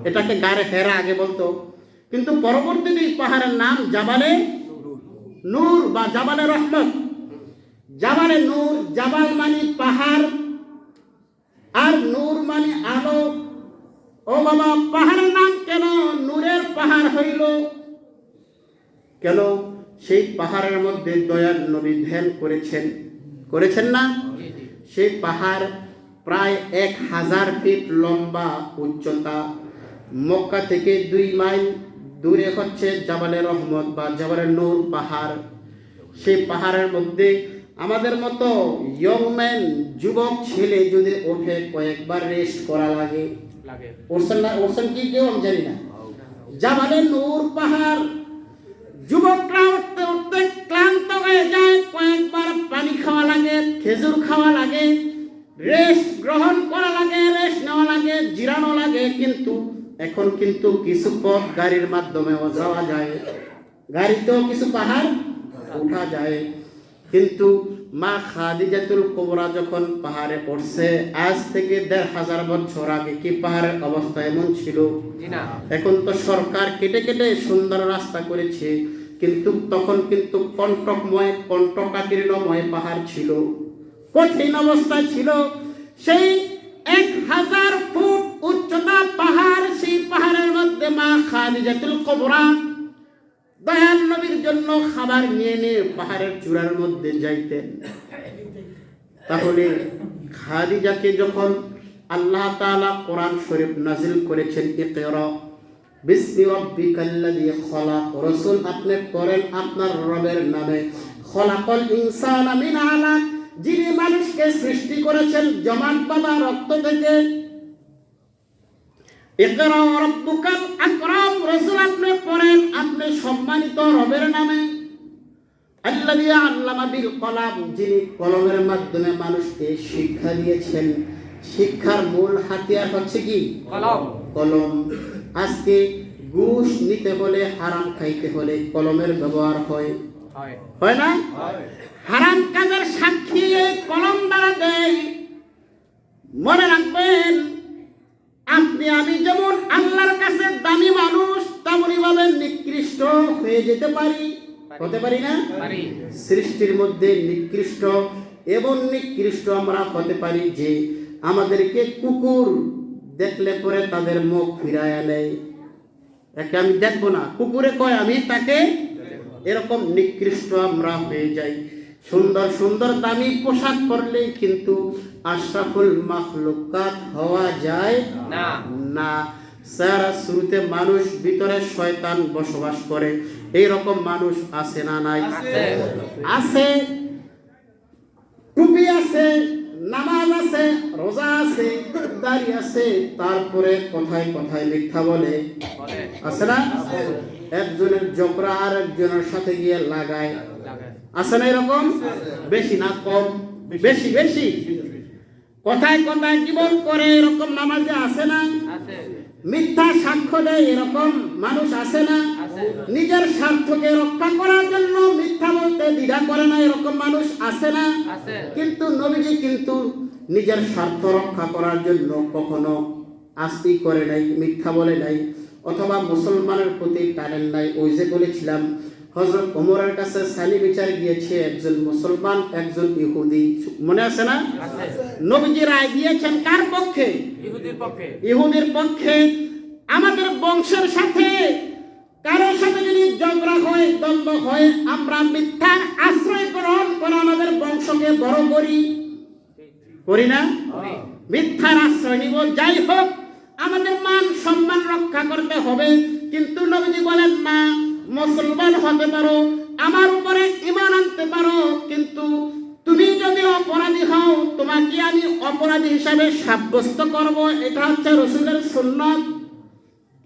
S2: এটাকে গারে হেরা আগে বলতো, কিন্তু পরবর্তীতে এই পাহাড়ের নাম জাবালে নূর বা জাবালে রহমত। জাবালে নূর, জাবাল মানে পাহাড় আর নূর মানে আলো। ও বাবা, পাহাড়ের নাম কেন নূরের পাহাড় হইল? কেন? সেই পাহাড়ের মধ্যে দয়াল নবী ধ্যান করেছেন না? সেই পাহাড় প্রায় 1000 ফিট লম্বা উচ্চতা। মক্কা থেকে 2 মাইল দূরে হচ্ছে জাবালে রহমত বা জাবালে নূর পাহাড়। সেই পাহাড়ের মধ্যে আমাদের মতো ইয়ংম্যান যুবক ছেলে যদি ওঠে কয়েকবার রেস্ট করা লাগে। ওরছেন কি কেউ? আমি জানি না। জাবালে নূর পাহাড়, যুবকরা উঠতে উঠতে ক্লান্ত হয়ে যায়, কয়েকবার পানি খাওয়া লাগে, খেজুর খাওয়া লাগে, রেস্ট গ্রহণ করা লাগে, রেস্ট নেওয়া লাগে, জিরানো লাগে। কিন্তু এখন কিন্তু কিছু পথ গাড়ির মাধ্যমেও যাওয়া যায়, গাড়িতেও কিছু পাহাড় ওঠা যায়। কিন্তু মা খাদিজাতুল কুবরা যখন পাহাড়ে পড়ছে, আজ থেকে 1500 বছর আগে কি পাহাড়ের অবস্থা এমন ছিল? এখন তো সরকার কেটে কেটে সুন্দর রাস্তা করেছে, কিন্তু তখন কিন্তু কণ্টকাকীর্ণময় পাহাড় ছিল, কঠিন অবস্থায় ছিল। সেই 1000 ফুট উচ্চতা পাহাড়, সেই পাহাড়ের মধ্যে মা খাদিজাতুল কুবরা দয়াল নবীর জন্য খাবার নিয়ে নিয়ে পাহাড়ের চূড়ার মধ্যে যাইতেন। তাহলে খাদিজাকে যখন আল্লাহ তাআলা কোরআন শরীফ নাজিল করেছেন, ইকরা বিসমি রাব্বিকাল্লাযী খলাক, রাসূল আপনি পড়েন আপনার রবের নামে। খলাকাল ইনসানা মিন আলাক, যিনি মানুষকে সৃষ্টি করেছেন জমাট বাঁধা রক্ত থেকে। ইকরা রাব্বুকাল আকরাম, রাসূল আপনি পড়েন আপনি সম্মানিত রবের নামে। আল্লাযী আল্লামা বিল কলাম, যিনি কলমের মাধ্যমে মানুষকে শিক্ষা দিয়েছেন। শিক্ষার মূল হাতিয়ার হচ্ছে কি? কলম। আজকে ঘুষ নিতে হলে, হারাম খাইতে হলে কলমের ব্যবহার হয় না? হারাম কাজের সাক্ষী এই কলম দ্বারা দেয়। মনে রাখবেন, আপনি আমি যেমন আল্লাহর কাছে দামি মানুষ, তেমনি ভাবে নিকৃষ্ট হয়ে যেতে পারি। হতে পারি না? সৃষ্টির মধ্যে নিকৃষ্ট এবং নিকৃষ্ট আমরা হতে পারি যে আমাদেরকে কুকুর দেখলে পরে তাদের মুখ ফিরায় নেয়। একে আমি দেখবো না, কুকুরে কয় আমি তাকে, এরকম নিকৃষ্ট আমরা হয়ে যাই। সুন্দর সুন্দর দামি পোশাক পরলেই কিন্তু আশরাফুল মাখলুকাত হওয়া যায় না। সারা শুরুতে মানুষ ভিতরে শয়তান বসবাস করে, এই রকম মানুষ আছে না নাই? আছে। টুপি আছে, নামাজ আছে, রোজা আছে, দাড়ি আছে, তারপরে কথায় কথায় মিথ্যা বলে, আছে না? একজনের জবরা আর একজনের সাথে গিয়ে লাগায়, আছে না? এরকম বেশি না কম? বেশি বেশি। কথায় কথায় জীবন করে, এরকম নামাজে আছে না? মিথ্যা সাক্ষ্য দেয়, এরকম মানুষ আছে না? নিজের স্বার্থকে রক্ষা করার জন্য মিথ্যা বলতে দ্বিধা করে না, এরকম মানুষ আছে না? কিন্তু নবীজি কিন্তু নিজের স্বার্থ রক্ষা করার জন্য কখনো আস্তি করে নাই, মিথ্যা বলে নাই, অথবা মুসলমানের প্রতি টানেন নাই। ওই যে বলেছিলাম, হযরত ওমরের কাছে সালি বিচার গিয়েছে একজন মুসলমান, একজন ইহুদি, মনে আছে না? নবীজি রায় দিয়েছেন কার পক্ষে? ইহুদির পক্ষে। আমাদের বংশের সাথে কারোর সাথে যদি ঝগড়া হয়, দ্বন্দ্ব হয়, আমরা মিথ্যার আশ্রয় গ্রহণ করে আমাদের বংশকে বড় করি না? মিথ্যার আশ্রয় নিব। যাই হোক, আমাদের মান সম্মান রক্ষা করতে হবে। কিন্তু নবীজি বলেন না, মুসলমান হতে পারো, আমার উপরে ঈমান আনতে পারো, কিন্তু তুমি যদি অপরাধী হও তোমাকে আমি অপরাধী হিসাবে সাব্যস্ত করব, এটা হচ্ছে রাসূলের সুন্নাত।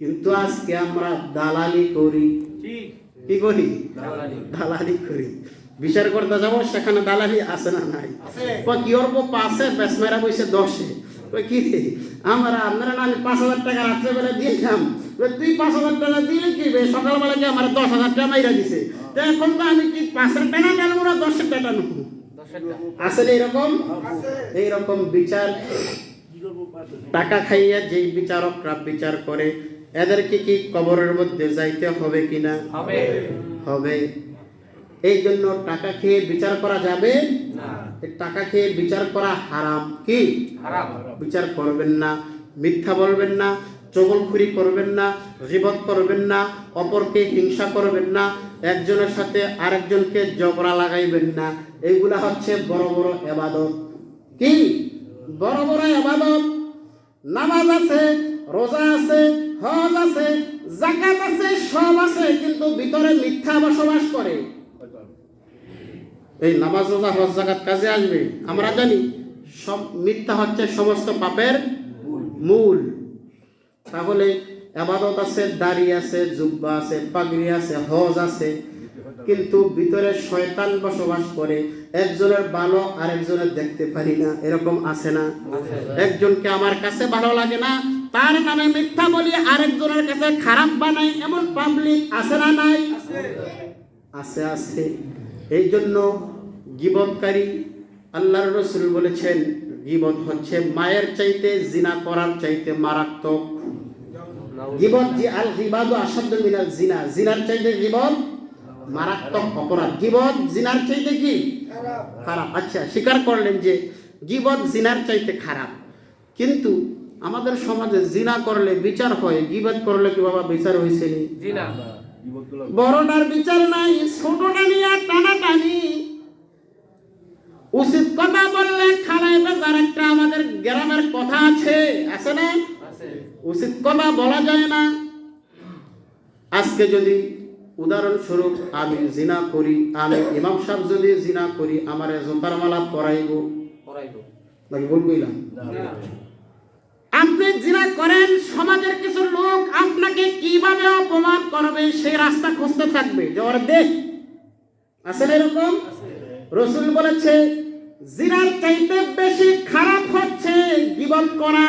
S2: কিন্তু আজকে আমরা দালালি করি। কি করি? দালালি করি। বিচার করতে যাবো, সেখানে দালালি আছে না নাই? কি করবো? 5-এ বেসমেরা বসে 10-এ। কি রে আমরা আপনারা না, আমি 5,000 টাকা রাত্রেবেলা দিয়েছিলাম, তুই 5,000 টাকা দিলে কি সকালবেলা কি আমার 10,000 টাকা মাইরা দিছে, তো এখন তো আমি কি 5-এর টাকা টানবো না 10-এর টাকা নেবো? আসলে এইরকম বিচার টাকা খাইয়া যেই বিচারকরা বিচার করে, এদেরকে কি কবরের মধ্যে যাইতে হবে কিনা? হবে। এই জন্য টাকা খেয়ে বিচার করা যাবে না। টাকা খেয়ে বিচার করা হারাম। কি হারাম? বিচার করবেন না, মিথ্যা বলবেন না, চগলখুরি করবেন না, গীবত করবেন না, অপরকে হিংসা করবেন না, একজনের সাথে আরেকজনকে ঝগড়া লাগাইবেন না। এইগুলা হচ্ছে বড় বড় ইবাদত। কি বড় বড় ইবাদত? নামাজ আছে, রোজা আছে, হজ আছে, যাকাত আছে, সব আছে, কিন্তু ভিতরে মিথ্যা বসবাস করে। এই নামাজ, রোজা, হজ, যাকাত কাজে আসবে? আমরা জানি সব মিথ্যা হচ্ছে সমস্ত পাপের মূল। তাহলে ইবাদত আছে, দাড়ি আছে, জুব্বা আছে, পাগড়ি আছে, হজ আছে, কিন্তু ভিতরে শয়তান বসবাস করে। একজনের ভালো আরেকজনের দেখতে পারি না, এরকম আছে না? একজনকে আমার কাছে ভালো লাগে না, তার নামে মিথ্যা বলি, আরেকজনের কাছে খারাপ বানাই, এমন পাবলিক আছে না নাই? আছে, আছে। এই জন্য গীবতকারী, আল্লাহর রাসূল বলেছেন, গীবত হচ্ছে মায়ের চাইতে, জিনা করার চাইতে মারাত্মক। গীবত জি আল গীবাদু আসাদ্দু মিনাল জিনা, জিনার চাইতে গীবত মারাত্মক অপরাধ। গীবত জিনার চাইতে কি খারাপ? আচ্ছা, স্বীকার করলেন যে গীবত জিনার চাইতে খারাপ, কিন্তু আমাদের সমাজে জিনা করলে বিচার হয়, গীবত করলে কি বাবা বিচার হয়েছে? জিনা বড়টার বিচার নাই, ছোটটা নিয়ে টানাটানি। উচিত কথা বললে খানায় বেজার, একটা আমাদের গ্রামের কথা আছে না? উচিত কথা বলা যায় না। আজকে যদি উদাহরণস্বরূপ আমি জিনা করি, আমি ইমাম সাহেব যদি জিনা করি, আমার জোতার মালা পরাইব নাকি ভুল কইলাম? আপনি জিনা করেন, সমাজের কিছু লোক আপনাকে কিভাবে অপমান করবে সেই রাস্তা খুঁজতে থাকবে, যে ওর দেখ। আসলে এরকম রাসূল বলেছে, জিনার চাইতে বেশি খারাপ হচ্ছে গীবত করা।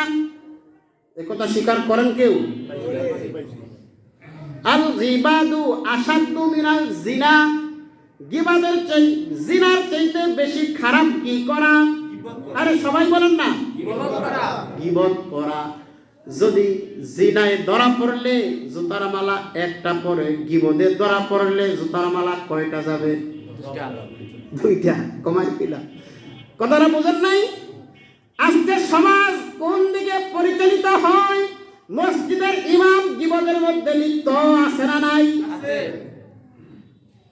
S2: একথা স্বীকার করেন কেউ? আল গীবাদু আসাদ্দু মিনাল জিনা, গীবতের জিনার চাইতে বেশি খারাপ কি করা? আরে সবাই বলেন না, গীবত করা। যদি জিনায় ধরা পড়লে জুতার মালা একটা পরে, গীবতে ধরা পড়লে জুতার মালা কয়টা যাবে? 2টা। কমাই দিলাম। কথাটা বুঝেন নাই? আজকে সমাজ কোন দিকে পরিচালিত হয়? মসজিদের ইমাম গীবতের মধ্যে লিপ্ত আছে না নাই?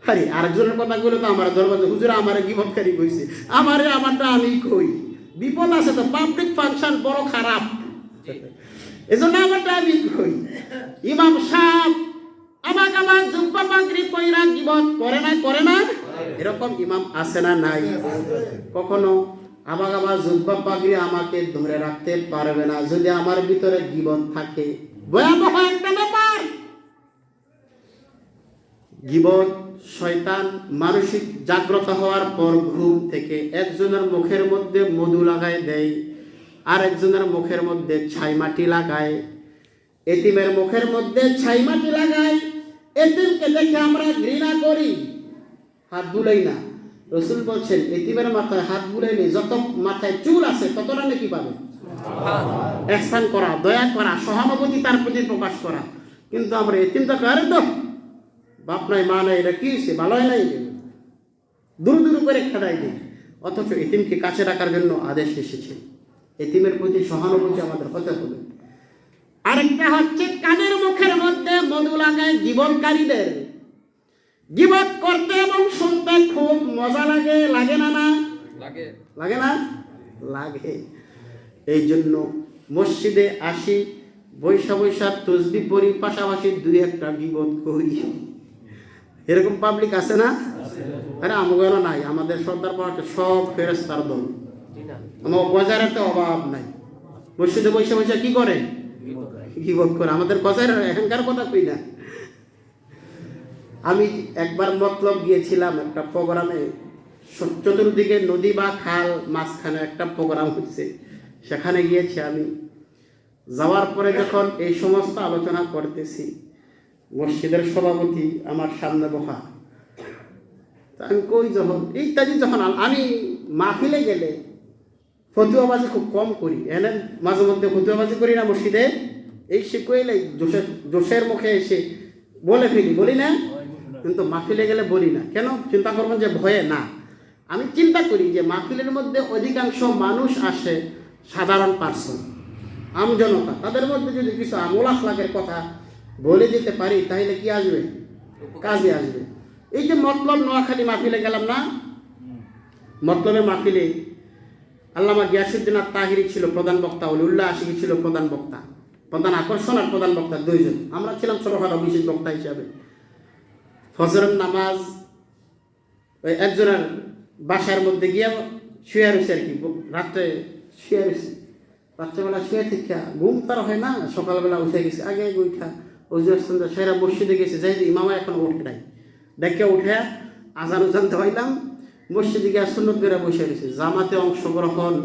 S2: আরে আরেকজনের কথাগুলো তো আমার দরবারে, হুজুর আমার গীবতকারী কইছে, আমারটা আমি কই। বিপদ আছে তো, পাবলিক ফাংশন বড় খারাপ, এজন্য আমারটা আমি কই। ইমাম সাহেব আমার জুব্বা পাগড়ি পয়রা গীবত করে না? এরকম ইমাম আছে না নাই? কখনো আমার জুব্বা পাগড়ি আমাকে ধরে রাখতে পারবে না যদি আমার ভিতরে গীবত থাকে। ভয়াবহ একটা ব্যাপার। গীবত শয়তান মানসিক জাগ্রত হওয়ার পর ঘুম থেকে একজনের মুখের মধ্যে মধু লাগায় দেয়, আর একজনের মুখের মধ্যে ছাই মাটি লাগায়, এতিমের মুখের মধ্যে ছাই মাটি লাগায়। এতিমকে দেখে আমরা ঘৃণা করি, হাত বুলাই না। রাসূল বলছেন, এতিমের মাথায় হাত বুলাইলে যত মাথায় চুল আছে ততটা নাকি পাবে। ইহসান করা, দয়া করা, সহানুভূতি তার প্রতি প্রকাশ করা। কিন্তু আমরা এতিমটা আরে তো বাপ নাই মা নাই, এটা কি হয়েছে, ভালোই নাই, দূর দূর করে খেদাই দিই। অথচ এতিমকে কাছে রাখার জন্য আদেশ এসেছে। এতিমের প্রতি সহানুভূতি আমাদের হতে হবে। আরেকটা হচ্ছে কানের মুখের মধ্যে মধু লাগায় গীবতকারীদের। গীবত করতে এবং শুনতে খুব মজা লাগে, লাগে না? লাগে না? লাগে। এই জন্য মসজিদে আসি, বৈশা তসবিহ পড়ি, পাশাপাশি 2-1টা গীবত করি। এরকম পাবলিক আছে না? আরে আমগো নাই, আমাদের সর্দার পাওয়াটা সব ফেরেশতার দল। আমার গজারের তো অভাব নাই। মসজিদে বসে বসে কি করে? গীবত করে। আমাদের গজার এখানকার কথা কই না। আমি একবার মতলব গিয়েছিলাম একটা প্রোগ্রামে, চতুর্দিকে নদী বা খাল, মাঝখানে একটা প্রোগ্রাম হচ্ছে, সেখানে গিয়েছি আমি। যাওয়ার পরে যখন এই সমস্ত আলোচনা করতেছি, মসজিদের সভাপতি আমার সামনে বসা। আমি কই যখন ইত্যাদি, যখন আমি মাহফিলে গেলে ফতুয়াবাজি খুব কম করি, এনে মাঝে মধ্যে ফতুয়াবাজি করি না মসজিদে, এই শিখলে জোশের মুখে এসে বলে ফেলি, বলি না, কিন্তু মাহফিলে গেলে বলি না। কেন? চিন্তা করবেন যে ভয়ে না। আমি চিন্তা করি যে মাহফিলের মধ্যে অধিকাংশ মানুষ আসে সাধারণ পার্সন, আমজনতা। তাদের মধ্যে যদি কিছু আমল আখলাকের কথা বলে দিতে পারি তাহলে কি আসবে? কাজে আসবে। এই যে মতলব নোয়াখালী মাহফিলে গেলাম না, মতলবের মাহফিলে আল্লামা গিয়াসউদ্দিন আত-তাহিরি ছিল প্রধান বক্তা, ওলিউল্লাহ আশিকি ছিল প্রধান বক্তা, প্রধান আকর্ষণ আর প্রধান বক্তা দুইজন। আমরা ছিলাম ছোটখাটো বিশেষ বক্তা হিসাবে। ফজরের নামাজ ওই একজনের বাসার মধ্যে গিয়ে শুয়ে রয়েছে আর কি, রাত্রে শুয়ে রয়েছে। রাত্রেবেলা শুয়ে থেকে ঘুম তার হয় না, সকালবেলা উঠে গেছে, আগে উঠা ওজুর সেরা মসজিদে গেছে, যাই ইমামা এখন উঠে নাই, ডেকে উঠে আজান উজান দেওয়াইলাম, মসজিদে গিয়ে সুন্নত করে বসে রয়েছে। জামাতে অংশগ্রহণ,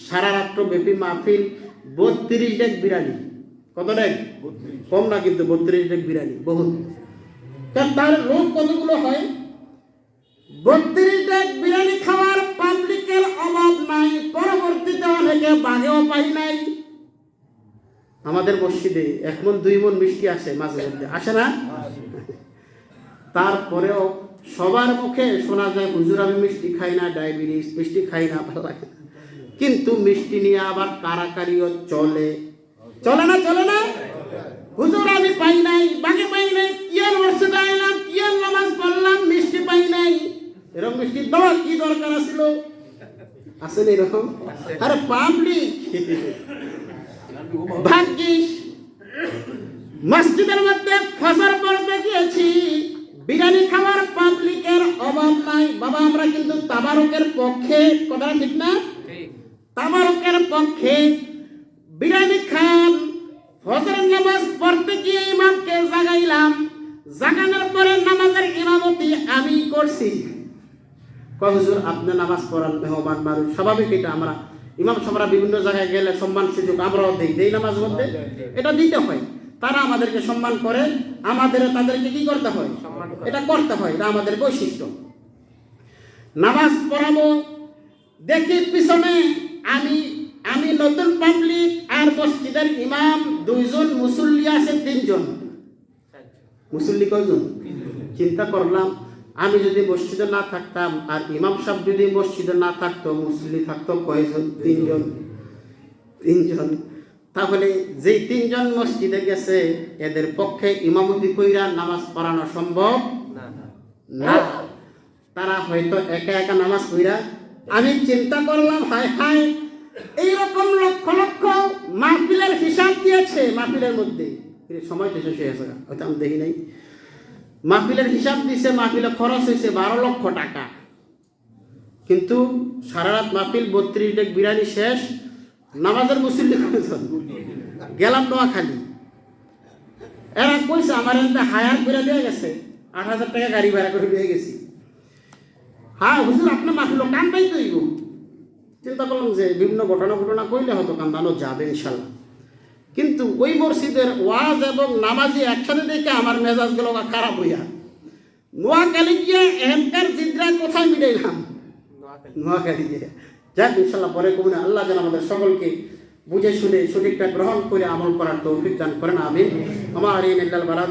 S2: সারা রাত্র ব্যাপী মাহফিল, 32 ডেক বিরিয়ানি। কত ডেক? কম না কিন্তু, 32 ডেক বিরিয়ানি বহুত। তার লোক কতগুলো হয়? 32 ডেক বিরিয়ানি খাওয়ার পাবলিকের অভাব নাই। পরবর্তীতে অনেকে বাগেও পাই নাই। আমাদের মসজিদে 1 মণ 2 মণ মিষ্টি আসে মাঝে মধ্যে, আসে না? তারপরেও সবার মুখে শোনা যায়, হুজুর আমি মিষ্টি খাই না, ডায়াবেটিস, মিষ্টি খাই না, ভালো লাগে না। কিন্তু মিষ্টি নিয়ে আবার কারাকারিও চলে, চলে না? চলে না? হুজুর আমি পাই নাই, বাগে পাই নাই, কিয়ার মসজিদে আইলাম, কিয়ার নামাজ পড়লাম, মিষ্টি পাই নাই। এরকম মিষ্টি দেওয়ার কি দরকার ছিল? আসেন এরকম? আরে পাবলিক ভাগ্যিস মসজিদের মধ্যে ফজর পড়তে গিয়েছি, বিরিয়ানি খাওয়ার পাবলিকের অভাব নাই। বাবা আমরা কিন্তু তাবারকের পক্ষে, কথা ঠিক না? তাবারকের পক্ষে। বিরিয়ানি খান, ফজরের নামাজ পড়তে গিয়ে ইমামকে জাগাইলাম, জাগানোর পরে নামাজের ইমামতি আমি করছি। হুজুর আপনি নামাজ পড়ান, মেহমান মানুষ, স্বাভাবিক এটা। আমরা ইমাম সাহেবরা বিভিন্ন জায়গায় গেলে সম্মান সুযোগ আমরাও দেই নামাজ মধ্যে, এটা দিতে হয়। তারা আমাদেরকে সম্মান করে, আমাদের তাদেরকে কি করতে হয়? এটা করতে হয়, এটা আমাদের বৈশিষ্ট্য। নামাজ পড়াবো, দেখি পিছনে আমি নতুন পাবলিক আর মসজিদের ইমাম 2 জন, মুসল্লি আছে 3 জন। মুসল্লি কয়জন? চিন্তা করলাম, আমি যদি মসজিদে না থাকতাম আর ইমাম সাহেব যদি মসজিদে না থাকতো, মুসল্লি থাকতো কয়জন? 3 জন। 3 জন। তাহলে যেই 3 জন মসজিদে গেছে, এদের পক্ষে ইমামতি কইরা নামাজ পড়ানো সম্ভব না। তারা হয়তো একা একা নামাজ পড়া। আমি চিন্তা করলাম, হায় হায়, এইরকম লক্ষ লক্ষ মাহফিলের হিসাব দিয়েছে। মাহফিলের মধ্যে সময় তো শেষ হয়ে গেছে, হয়তো আমি দেখি নাই। মাহফিলের হিসাব দিছে, মাহফিলে খরচ হয়েছে 12 লক্ষ টাকা। কিন্তু সারা রাত মাহফিল, 32 ডেক বিরিয়ানি শেষ, নামাজের মুসল্লি কয়জন? গেলাম নোয়াখালী, এরা কইছে আমার এখানে হায়ার করে দিয়ে গেছে, 8,000 টাকা গাড়ি ভাড়া করে দিয়ে গেছি। হ্যাঁ হুজুর আপনার মাহফিল কান্দাই তৈব। চিন্তা করলাম যে বিভিন্ন ঘটনা কইলে হয়তো কান্দানো যাবে ইনশাল্লাহ। কিন্তু ওই মসজিদের ওয়াজ এবং নামাজি একসাথে দেখে আমার মেজাজ গেল খারাপ হইয়া। নোয়াখালী গিয়ে এখানকার জিদ্রা কোথায় মিলাইলাম? নোয়াখালী গিয়ে। যাক ইনশাল্লাহ পরে কমুনে আল্লাহ যেন আমাদের সকলকে বুঝে শুনে সঠিকটা গ্রহণ করে আমল করার তৌফিক দান করেন, আমিন। আমার এই নেল্লাল বারা